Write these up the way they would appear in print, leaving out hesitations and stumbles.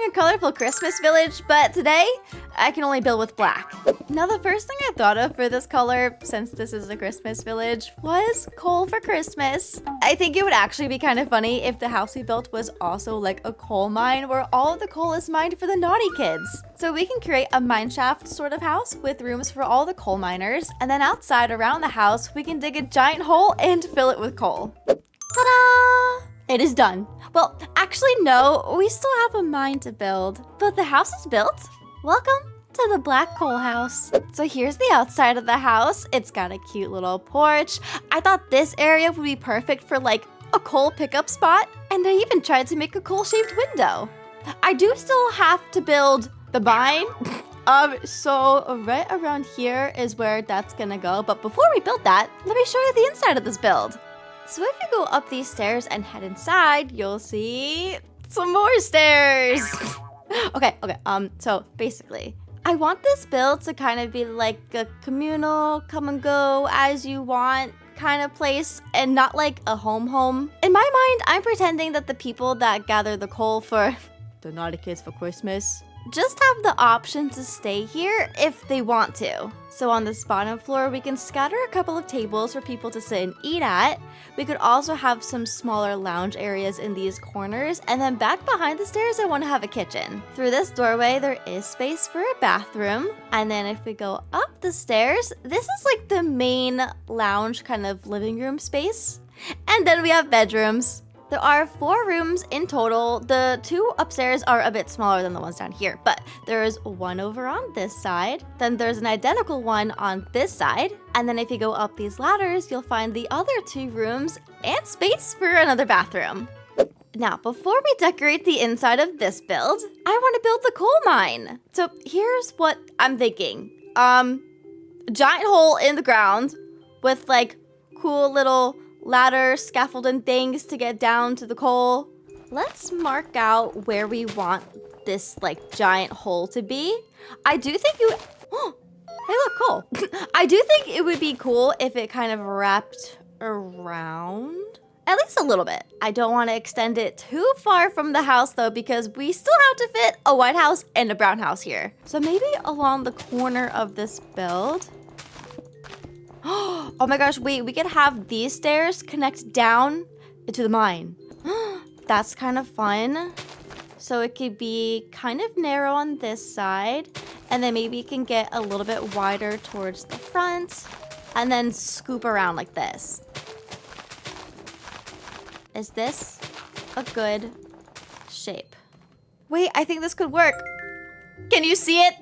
a colorful Christmas village, but today I can only build with black. Now the first thing I thought of for this color, since this is a Christmas village, was coal for Christmas. I think it would actually be kind of funny if the house we built was also like a coal mine where all of the coal is mined for the naughty kids. So we can create a mine shaft sort of house with rooms for all the coal miners, and then outside around the house we can dig a giant hole and fill it with coal. Ta-da! It is done. Well, actually no, we still have a mine to build, but the house is built. Welcome to the black coal house. So here's the outside of the house. It's got a cute little porch. I thought this area would be perfect for like a coal pickup spot, and I even tried to make a coal-shaped window. I do still have to build the mine. So right around here is where that's gonna go, but before we build that, let me show you the inside of this build. So if you go up these stairs and head inside, you'll see some more stairs. Okay, so basically, I want this build to kind of be like a communal, come and go as you want kind of place, and not like a home. In my mind, I'm pretending that the people that gather the coal for the naughty kids for Christmas just have the option to stay here if they want to. So on this bottom floor, we can scatter a couple of tables for people to sit and eat at. We could also have some smaller lounge areas in these corners, and then back behind the stairs, I want to have a kitchen. Through this doorway, there is space for a bathroom, and then if we go up the stairs, this is like the main lounge kind of living room space. And then we have bedrooms. There are 4 rooms in total. The 2 upstairs are a bit smaller than the ones down here, but there is one over on this side. Then there's an identical one on this side. And then if you go up these ladders, you'll find the other 2 rooms and space for another bathroom. Now, before we decorate the inside of this build, I want to build the coal mine. So here's what I'm thinking. A giant hole in the ground with like cool little ladder, scaffolding things to get down to the coal. Let's mark out where we want this like giant hole to be. I do think hey look, cool. I do think it would be cool if it kind of wrapped around at least a little bit. I don't want to extend it too far from the house though, because we still have to fit a white house and a brown house here. So maybe along the corner of this build. Oh my gosh, wait, we could have these stairs connect down into the mine. That's kind of fun. So it could be kind of narrow on this side, and then maybe it can get a little bit wider towards the front, and then scoop around like this. Is this a good shape? Wait, I think this could work. Can you see it?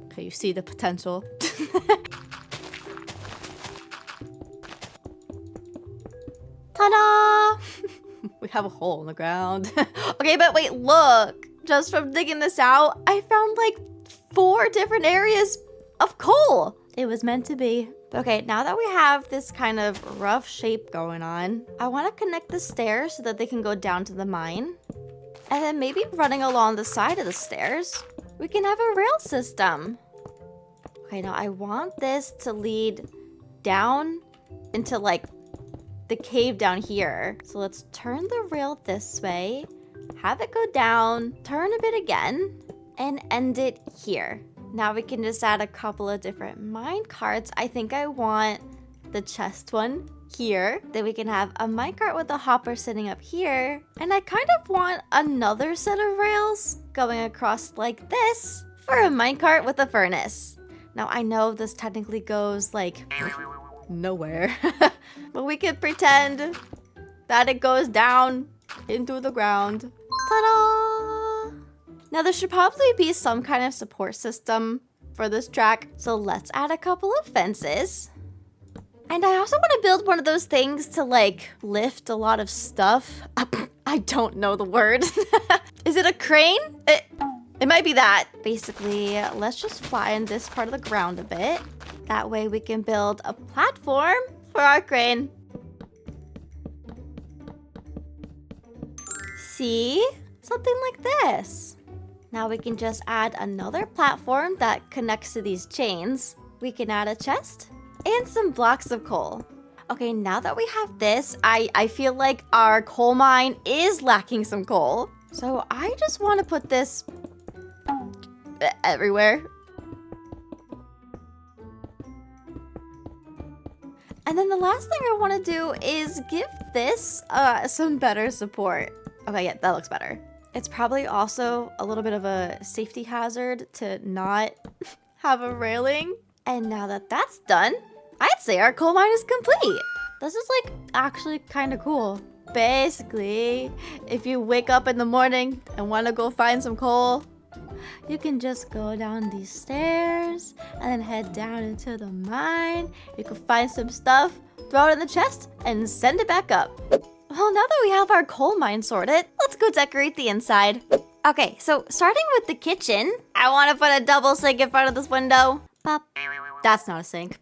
Can you see the potential? Ta-da! We have a hole in the ground. Okay, but wait, look. Just from digging this out, I found like 4 different areas of coal. It was meant to be. Okay, now that we have this kind of rough shape going on, I want to connect the stairs so that they can go down to the mine. And then maybe running along the side of the stairs, we can have a rail system. Okay, now I want this to lead down into like the cave down here. So let's turn the rail this way, have it go down, turn a bit again, and end it here. Now we can just add a couple of different mine carts. I think I want the chest one here. Then we can have a minecart with a hopper sitting up here. And I kind of want another set of rails going across like this for a minecart with a furnace. Now I know this technically goes like nowhere, but we could pretend that it goes down into the ground. Ta-da! Now there should probably be some kind of support system for this track, so let's add a couple of fences. And I also want to build one of those things to like lift a lot of stuff. I don't know the word. Is it a crane? It might be that. Basically, let's just flatten this part of the ground a bit. That way we can build a platform for our crane. See? Something like this. Now we can just add another platform that connects to these chains. We can add a chest and some blocks of coal. Okay, now that we have this, I feel like our coal mine is lacking some coal. So I just want to put this everywhere. And then the last thing I want to do is give this some better support. Okay, yeah, that looks better. It's probably also a little bit of a safety hazard to not have a railing. And now that that's done, I'd say our coal mine is complete. This is like actually kind of cool. Basically, if you wake up in the morning and want to go find some coal, you can just go down these stairs and then head down into the mine. You can find some stuff, throw it in the chest, and send it back up. Well, now that we have our coal mine sorted, let's go decorate the inside. Okay, so starting with the kitchen, I want to put a double sink in front of this window. Pop. That's not a sink.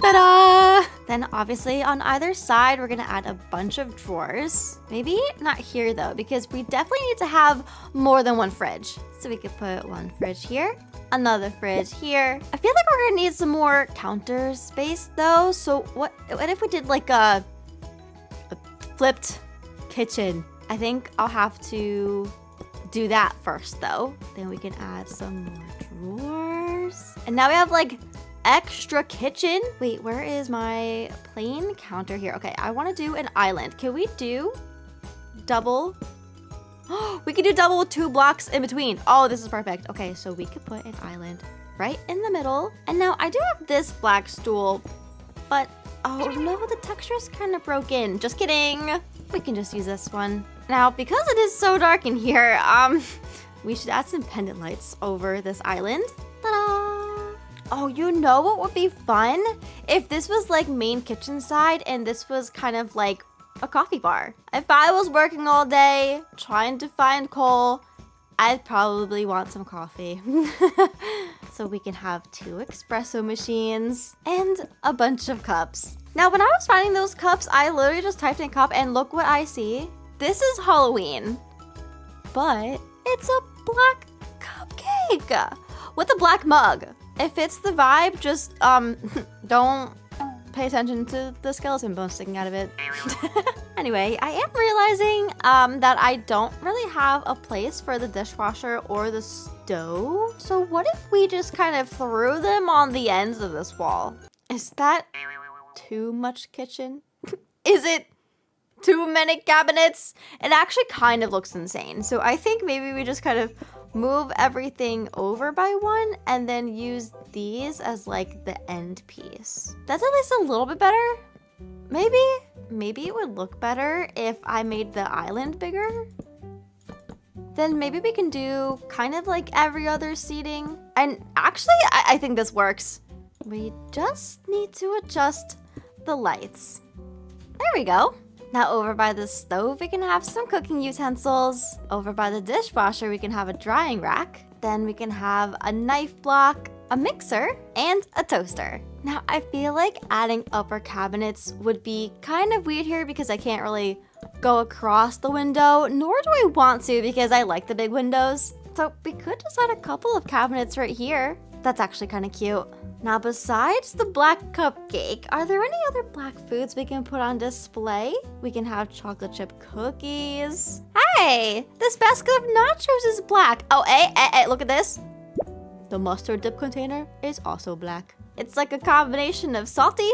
Ta-da! Then obviously on either side, we're gonna add a bunch of drawers. Maybe not here though, because we definitely need to have more than one fridge. So we could put one fridge here, another fridge here. I feel like we're gonna need some more counter space though. So what if we did like a flipped kitchen? I think I'll have to do that first though. Then we can add some more drawers. And now we have like extra kitchen. Wait, where is my plain counter here? Okay, I want to do an island. Can we do double? We can do double with 2 blocks in between. Oh, this is perfect. Okay, so we could put an island right in the middle. And now I do have this black stool, but oh no, the texture is kind of broken. Just kidding. We can just use this one. Now, because it is so dark in here, we should add some pendant lights over this island. Ta-da! Oh, you know what would be fun? If this was like main kitchen side and this was kind of like a coffee bar. If I was working all day trying to find coal, I'd probably want some coffee. So we can have 2 espresso machines and a bunch of cups. Now, when I was finding those cups, I literally just typed in cup and look what I see. This is Halloween, but it's a black cupcake with a black mug. It fits the vibe, just don't pay attention to the skeleton bone sticking out of it. Anyway, I am realizing that I don't really have a place for the dishwasher or the stove. So what if we just kind of threw them on the ends of this wall? Is that too much kitchen? Is it too many cabinets? It actually kind of looks insane. So I think maybe we just kind of move everything over by one and then use these as like the end piece. That's at least a little bit better. Maybe it would look better if I made the island bigger. Then maybe we can do kind of like every other seating. And actually, I think this works. We just need to adjust the lights. There we go. Now over by the stove, we can have some cooking utensils. Over by the dishwasher, we can have a drying rack. Then we can have a knife block, a mixer, and a toaster. Now I feel like adding upper cabinets would be kind of weird here because I can't really go across the window, nor do I want to because I like the big windows. So we could just add a couple of cabinets right here. That's actually kind of cute. Now, besides the black cupcake, are there any other black foods we can put on display? We can have chocolate chip cookies. Hey, this basket of nachos is black. Oh, hey, look at this. The mustard dip container is also black. It's like a combination of salty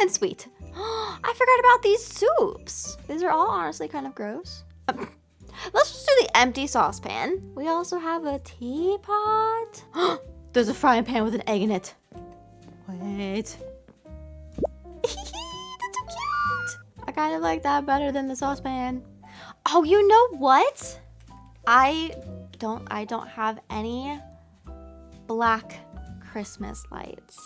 and sweet. I forgot about these soups. These are all honestly kind of gross. Let's just do the empty saucepan. We also have a teapot. There's a frying pan with an egg in it. Wait. That's so cute. I kind of like that better than the saucepan. Oh, you know what? I don't have any black Christmas lights.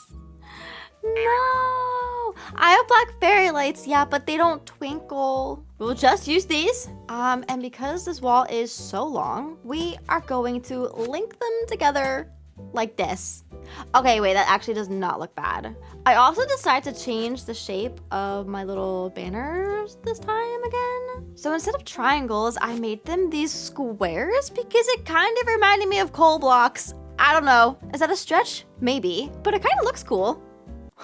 No. I have black fairy lights, yeah, but they don't twinkle. We'll just use these. And because this wall is so long, we are going to link them together like this. Okay, wait, that actually does not look bad. I also decided to change the shape of my little banners this time again. So instead of triangles, I made them these squares because it kind of reminded me of coal blocks. I don't know. Is that a stretch? Maybe. But it kind of looks cool.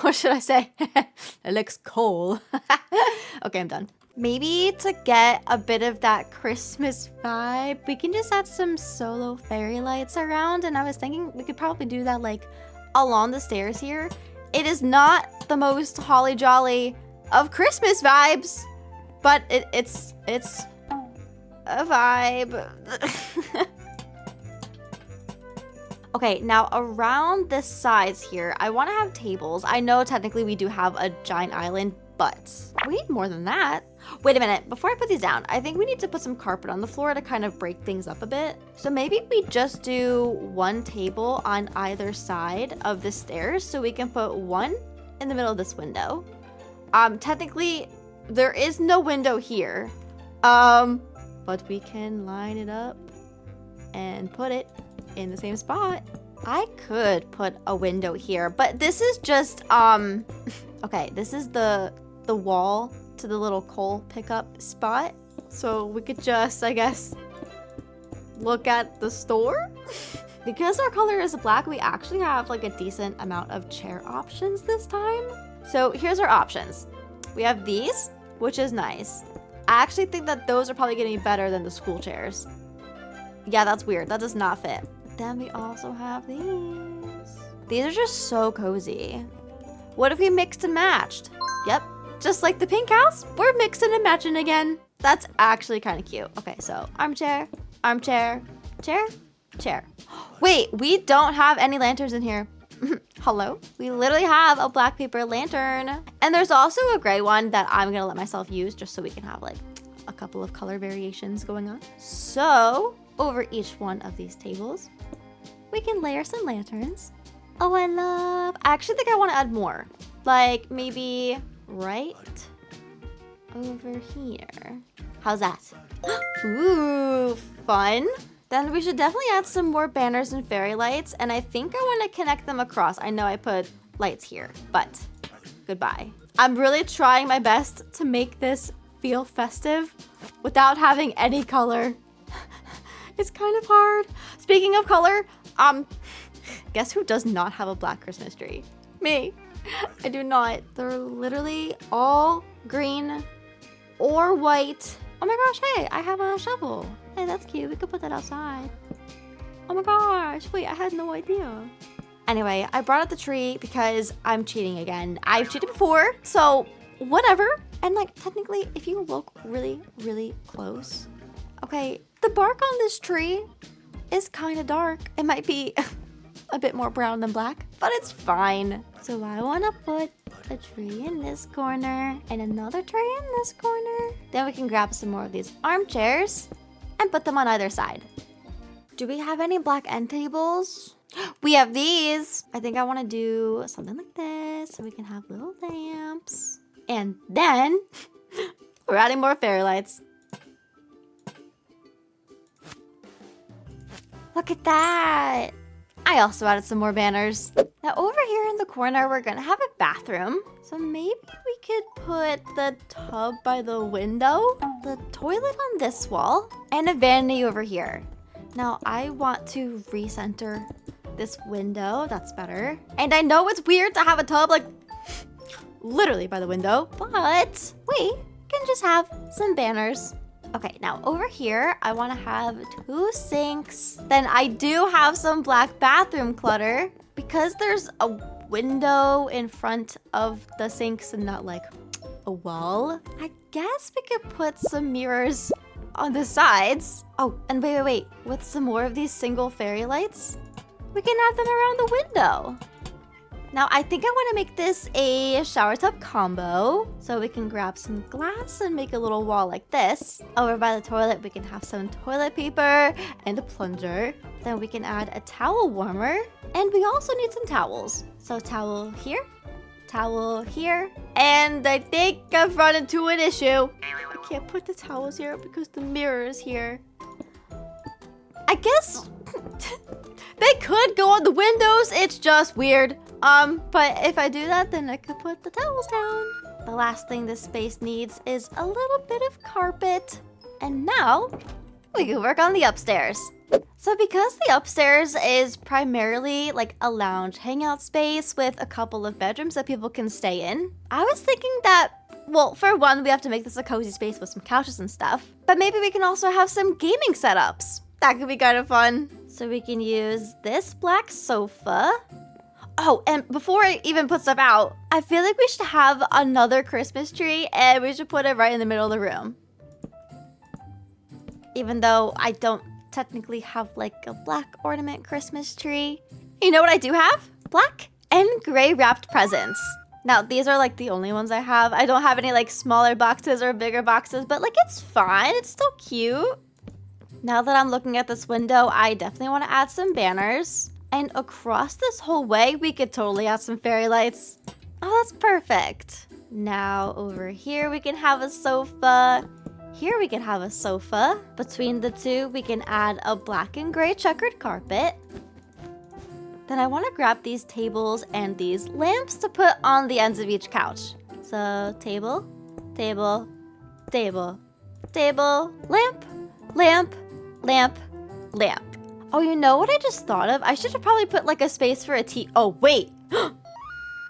What should I say? It looks cool. Okay, I'm done. Maybe to get a bit of that Christmas vibe, we can just add some solo fairy lights around. And I was thinking we could probably do that like along the stairs here. It is not the most holly jolly of Christmas vibes, but it's a vibe. Okay, now around this sides here, I want to have tables. I know technically we do have a giant island, but we need more than that. Wait a minute, before I put these down, I think we need to put some carpet on the floor to kind of break things up a bit. So maybe we just do one table on either side of the stairs so we can put one in the middle of this window. Technically, there is no window here, but we can line it up and put it in the same spot. I could put a window here, but this is just, okay, this is the wall to the little coal pickup spot. So we could just, I guess, look at the store. Because our color is black, we actually have like a decent amount of chair options this time. So here's our options. We have these, which is nice. I actually think that those are probably gonna be better than the school chairs. Yeah, that's weird. That does not fit. Then we also have these. These are just so cozy. What if we mixed and matched? Yep, just like the pink house, we're mixing and matching again. That's actually kind of cute. Okay, so armchair, armchair, chair, chair. Wait, we don't have any lanterns in here. Hello? We literally have a black paper lantern. And there's also a gray one that I'm gonna let myself use just so we can have like a couple of color variations going on. So over each one of these tables, we can layer some lanterns. Oh, I actually think I want to add more. Like maybe right over here. How's that? Ooh, fun. Then we should definitely add some more banners and fairy lights. And I think I want to connect them across. I know I put lights here, but goodbye. I'm really trying my best to make this feel festive without having any color. It's kind of hard. Speaking of color, guess who does not have a black Christmas tree? Me. I do not. They're literally all green or white. Oh my gosh, hey, I have a shovel. Hey, that's cute. We could put that outside. Oh my gosh, wait, I had no idea. Anyway, I brought up the tree because I'm cheating again. I've cheated before, so whatever. And like, technically, if you look really, really close, okay, the bark on this tree is kind of dark. It might be a bit more brown than black, but it's fine. So I want to put a tree in this corner and another tree in this corner. Then we can grab some more of these armchairs and put them on either side. Do we have any black end tables? We have these. I think I want to do something like this so we can have little lamps. And then we're adding more fairy lights. Look at that. I also added some more banners. Now over here in the corner, we're gonna have a bathroom. So maybe we could put the tub by the window, the toilet on this wall, and a vanity over here. Now I want to recenter this window. That's better. And I know it's weird to have a tub like literally by the window, but we can just have some banners. Okay, now over here, I want to have 2 sinks. Then I do have some black bathroom clutter because there's a window in front of the sinks and not like a wall. I guess we could put some mirrors on the sides. Oh, and wait. With some more of these single fairy lights, we can add them around the window. Now, I think I want to make this a shower tub combo. So we can grab some glass and make a little wall like this. Over by the toilet, we can have some toilet paper and a plunger. Then we can add a towel warmer. And we also need some towels. So towel here, and I think I've run into an issue. I can't put the towels here because the mirror is here. I guess they could go on the windows. It's just weird. But if I do that, then I could put the towels down. The last thing this space needs is a little bit of carpet. And now we can work on the upstairs. So because the upstairs is primarily like a lounge hangout space with a couple of bedrooms that people can stay in, I was thinking that, well, for one, we have to make this a cozy space with some couches and stuff, but maybe we can also have some gaming setups. That could be kind of fun. So we can use this black sofa. Oh, and before I even put stuff out, I feel like we should have another Christmas tree and we should put it right in the middle of the room. Even though I don't technically have like a black ornament Christmas tree. You know what I do have? Black and gray wrapped presents. Now, these are like the only ones I have. I don't have any like smaller boxes or bigger boxes, but like it's fine. It's still cute. Now that I'm looking at this window, I definitely want to add some banners. And across this whole way, we could totally add some fairy lights. Oh, that's perfect. Now over here, we can have a sofa. Here we can have a sofa. Between the two, we can add a black and gray checkered carpet. Then I want to grab these tables and these lamps to put on the ends of each couch. So table, table, table, table, lamp, lamp, lamp, lamp. Oh, you know what I just thought of? I should have probably put like a space for a TV. Oh, wait.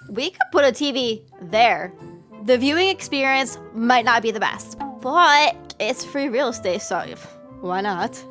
We could put a TV there. The viewing experience might not be the best, but it's free real estate, so why not?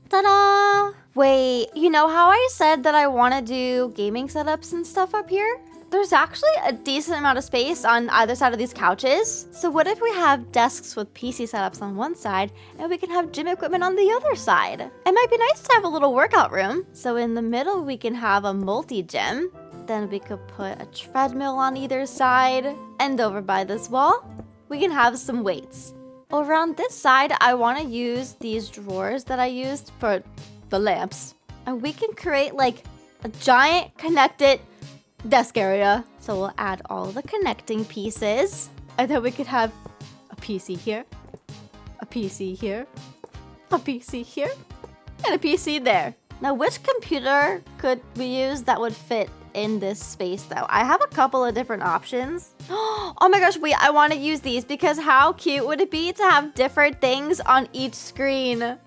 Ta-da! Wait, you know how I said that I want to do gaming setups and stuff up here? There's actually a decent amount of space on either side of these couches. So what if we have desks with PC setups on one side and we can have gym equipment on the other side? It might be nice to have a little workout room. So in the middle, we can have a multi-gym. Then we could put a treadmill on either side. And over by this wall, we can have some weights. Over on this side, I want to use these drawers that I used for the lamps. And we can create like a giant connected desk area. So we'll add all the connecting pieces. And then we could have a PC here, a PC here, a PC here, and a PC there. Now, which computer could we use that would fit in this space though? I have a couple of different options. Oh my gosh, wait, I want to use these because how cute would it be to have different things on each screen?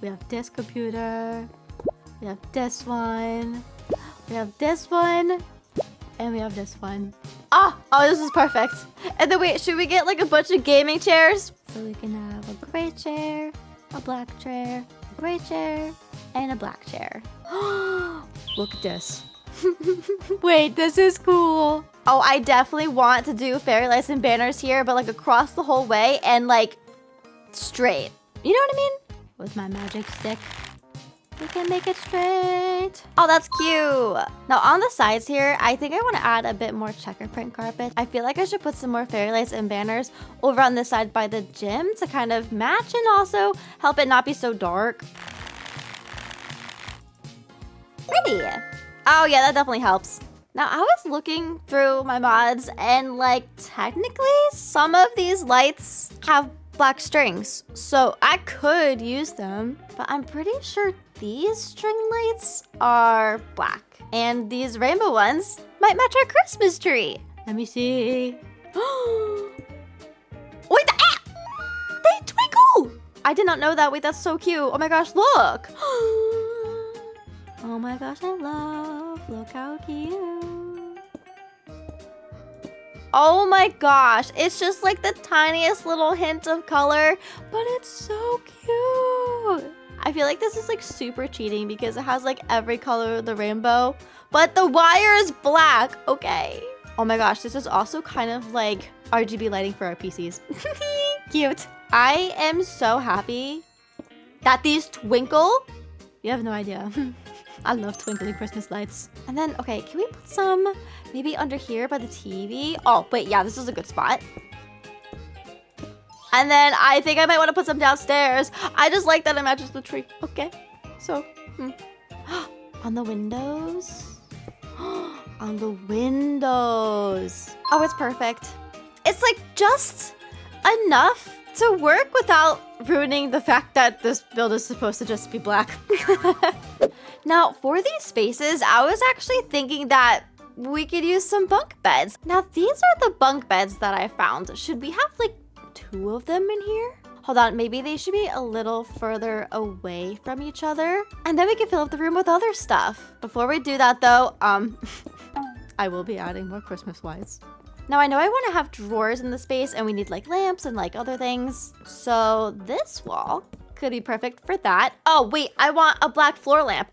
We have this computer, we have this one, we have this one, and we have this one. Oh, this is perfect. And then wait, should we get like a bunch of gaming chairs? So we can have a gray chair, a black chair, a gray chair, and a black chair. Look at this. Wait, this is cool. Oh, I definitely want to do fairy lights and banners here, but like across the whole way and like straight. You know what I mean? With my magic stick, we can make it straight. Oh, that's cute. Now on the sides here, I think I want to add a bit more checker print carpet. I feel like I should put some more fairy lights and banners over on this side by the gym to kind of match and also help it not be so dark. Pretty. Oh yeah, that definitely helps. Now I was looking through my mods and like technically some of these lights have black strings. So I could use them, but I'm pretty sure these string lights are black. And these rainbow ones might match our Christmas tree. Let me see. Wait, they twinkle! I did not know that. Wait, that's so cute. Oh my gosh, look. Oh my gosh, look how cute. Oh my gosh, it's just like the tiniest little hint of color, but it's so cute. I feel like this is like super cheating because it has like every color of the rainbow, but the wire is black, okay. Oh my gosh, this is also kind of like RGB lighting for our PCs. Cute. I am so happy that these twinkle. You have no idea. I love twinkling Christmas lights. And then, okay, can we put some maybe under here by the TV? Oh, wait, yeah, this is a good spot. And then I think I might want to put some downstairs. I just like that it matches the tree. Okay, so, on the windows. On the windows. Oh, it's perfect. It's like just enough to work without ruining the fact that this build is supposed to just be black. Now, for these spaces, I was actually thinking that we could use some bunk beds. Now, these are the bunk beds that I found. Should we have like 2 of them in here? Hold on, maybe they should be a little further away from each other. And then we can fill up the room with other stuff. Before we do that though, I will be adding more Christmas lights. Now I know I want to have drawers in the space and we need like lamps and like other things. So this wall could be perfect for that. Oh wait, I want a black floor lamp.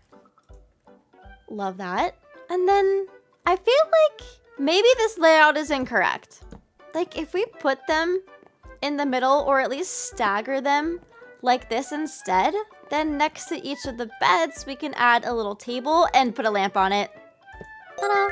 Love that. And then I feel like maybe this layout is incorrect. Like if we put them in the middle or at least stagger them like this instead, then next to each of the beds, we can add a little table and put a lamp on it. Ta-da!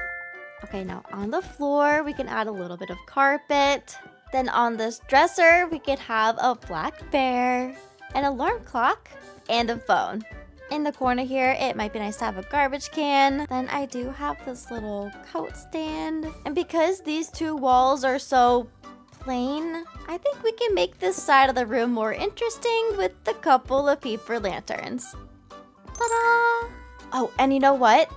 Okay, now on the floor, we can add a little bit of carpet. Then on this dresser, we could have a black bear, an alarm clock, and a phone. In the corner here, it might be nice to have a garbage can. Then I do have this little coat stand. And because these two walls are so plain, I think we can make this side of the room more interesting with a couple of paper lanterns. Ta-da! Oh, and you know what?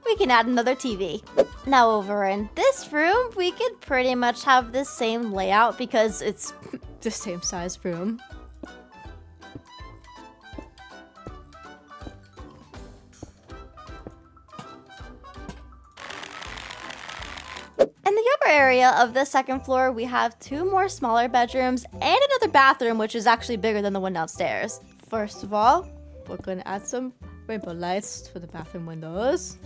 We can add another TV. Now over in this room, we could pretty much have the same layout because it's the same size room. In the upper area of the second floor, we have 2 more smaller bedrooms and another bathroom, which is actually bigger than the one downstairs. First of all, we're gonna add some rainbow lights for the bathroom windows.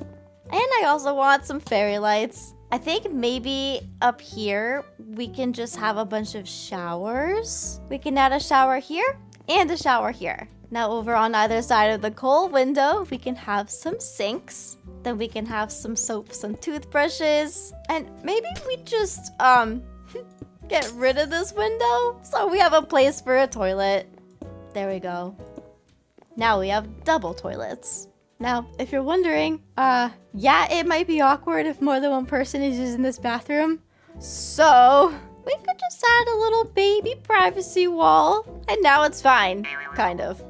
And I also want some fairy lights. I think maybe up here, we can just have a bunch of showers. We can add a shower here and a shower here. Now over on either side of the coal window, we can have some sinks. Then we can have some soaps and toothbrushes. And maybe we just, get rid of this window so we have a place for a toilet. There we go. Now we have double toilets. Now, if you're wondering, yeah, it might be awkward if more than one person is using this bathroom. So, we could just add a little baby privacy wall. And now it's fine. Kind of.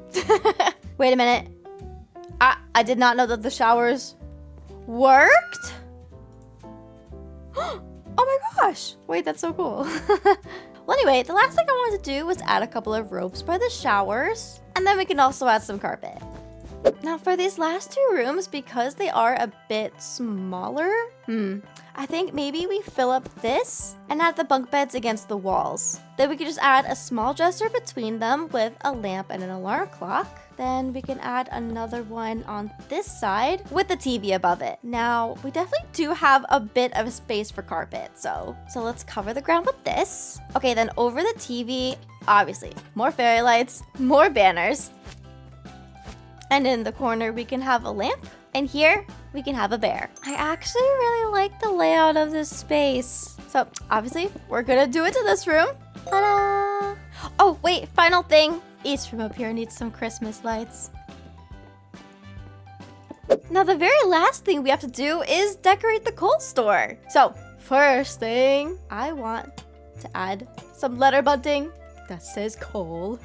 Wait a minute. I did not know that the showers worked. Oh my gosh. Wait, that's so cool. Well, anyway, the last thing I wanted to do was add a couple of ropes by the showers. And then we can also add some carpet. Now for these last 2 rooms, because they are a bit smaller, I think maybe we fill up this and add the bunk beds against the walls. Then we could just add a small dresser between them with a lamp and an alarm clock. Then we can add another one on this side with the TV above it. Now, we definitely do have a bit of space for carpet, so let's cover the ground with this. Okay, then over the TV, obviously, more fairy lights, more banners. And in the corner, we can have a lamp. And here, we can have a bear. I actually really like the layout of this space. So, obviously, we're gonna do it to this room. Ta-da! Oh, wait, final thing. Each room up here needs some Christmas lights. Now, the very last thing we have to do is decorate the coal store. So, first thing, I want to add some letter bunting that says coal.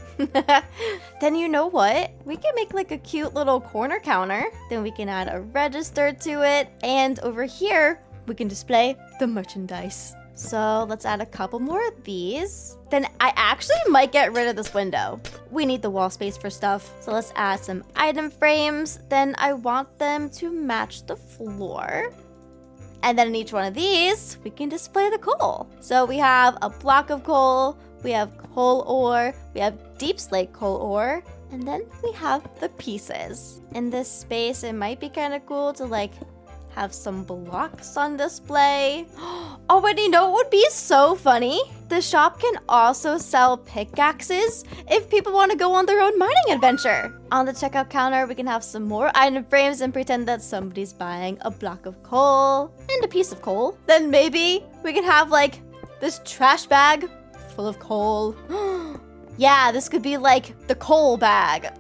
Then you know what? We can make like a cute little corner counter. Then we can add a register to it. And over here, we can display the merchandise. So let's add a couple more of these. Then I actually might get rid of this window. We need the wall space for stuff. So let's add some item frames. Then I want them to match the floor. And then in each one of these, we can display the coal. So we have a block of coal, we have coal ore, we have deep slate coal ore, and then we have the pieces. In this space, it might be kind of cool to like have some blocks on display. Oh, and you know what would be so funny? The shop can also sell pickaxes if people want to go on their own mining adventure. On the checkout counter, we can have some more item frames and pretend that somebody's buying a block of coal and a piece of coal. Then maybe we can have like this trash bag full of coal. Yeah, this could be like the coal bag.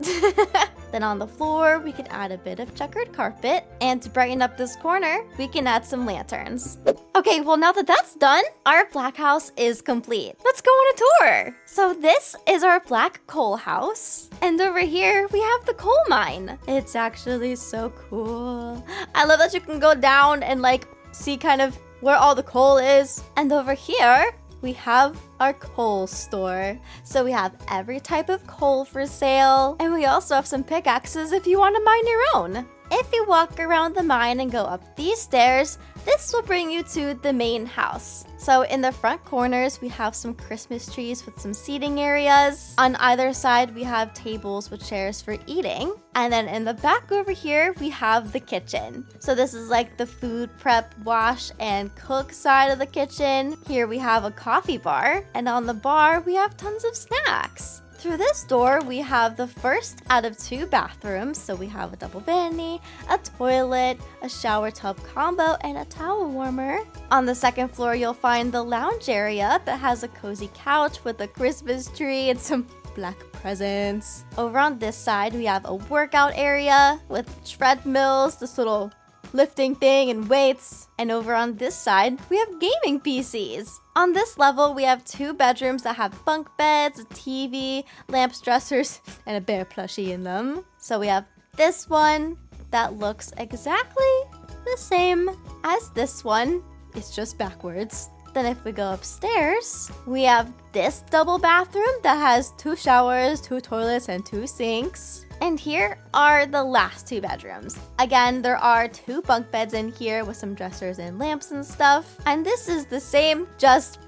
Then on the floor, we can add a bit of checkered carpet. And to brighten up this corner, we can add some lanterns. Okay, well now that that's done, our black house is complete. Let's go on a tour. So this is our black coal house. And over here, we have the coal mine. It's actually so cool. I love that you can go down and like see kind of where all the coal is. And over here, we have our coal store. So we have every type of coal for sale. And we also have some pickaxes if you want to mine your own. If you walk around the mine and go up these stairs, this will bring you to the main house. So in the front corners, we have some Christmas trees with some seating areas. On either side, we have tables with chairs for eating. And then in the back over here, we have the kitchen. So this is like the food prep, wash, and cook side of the kitchen. Here we have a coffee bar. And on the bar, we have tons of snacks. Through this door, we have the first out of 2 bathrooms. So we have a double vanity, a toilet, a shower tub combo, and a towel warmer. On the second floor, you'll find the lounge area that has a cozy couch with a Christmas tree and some black presents. Over on this side, we have a workout area with treadmills, this little lifting thing and weights. And over on this side, we have gaming PCs. On this level, we have 2 bedrooms that have bunk beds, a TV, lamps, dressers, and a bear plushie in them. So we have this one that looks exactly the same as this one. It's just backwards. Then if we go upstairs, we have this double bathroom that has 2 showers, 2 toilets, and 2 sinks. And here are the last 2 bedrooms. Again, there are 2 bunk beds in here with some dressers and lamps and stuff. And this is the same, just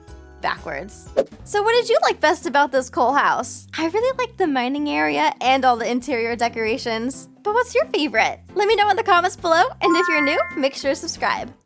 backwards. So what did you like best about this coal house? I really like the mining area and all the interior decorations. But what's your favorite? Let me know in the comments below. And if you're new, make sure to subscribe.